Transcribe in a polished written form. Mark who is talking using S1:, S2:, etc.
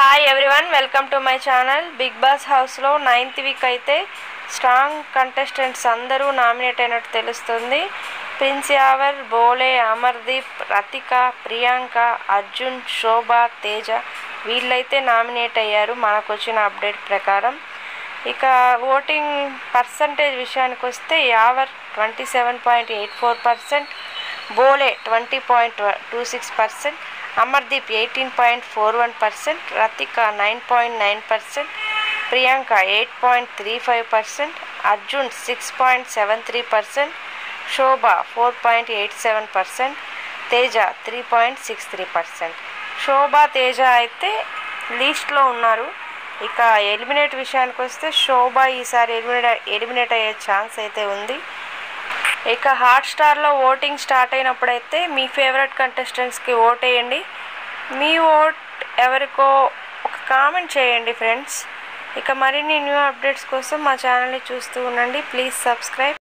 S1: Hi everyone, welcome to my channel. Bigg Boss హౌస్లో 9th week అయితే strong contestants అందరూ nominate అయినట్టు తెలుస్తుంది. ప్రిన్స్ యావర్, బోలే, అమర్దీప్, రతిక, ప్రియాంక, అర్జున్, శోభ, తేజ వీళ్ళైతే నామినేట్ అయ్యారు మనకు వచ్చిన అప్డేట్ ప్రకారం. ఇక ఓటింగ్ పర్సంటేజ్ విషయానికి వస్తే యావర్ 27.84%, బోలే 20.26%, అమర్దీప్ 18.41%, రతిక 9.9%, ప్రియాంక 8.35%, అర్జున్ 6.73%, శోభ 4.87%, తేజ 3.63%. శోభ, తేజ అయితే లీస్ట్లో ఉన్నారు. ఇక ఎలిమినేట్ విషయానికి వస్తే శోభ ఈసారి ఎలిమినేట్ అయ్యే ఛాన్స్ అయితే ఉంది. ఇక హాట్స్టార్లో ఓటింగ్ స్టార్ట్ అయినప్పుడైతే మీ ఫేవరెట్ కంటెస్టెంట్స్కి ఓట్ వేయండి. మీ ఓట్ ఎవరికో ఒక కామెంట్ చేయండి ఫ్రెండ్స్. ఇక మరిన్ని న్యూ అప్డేట్స్ కోసం మా ఛానల్ని చూస్తూ ఉండండి. Please subscribe.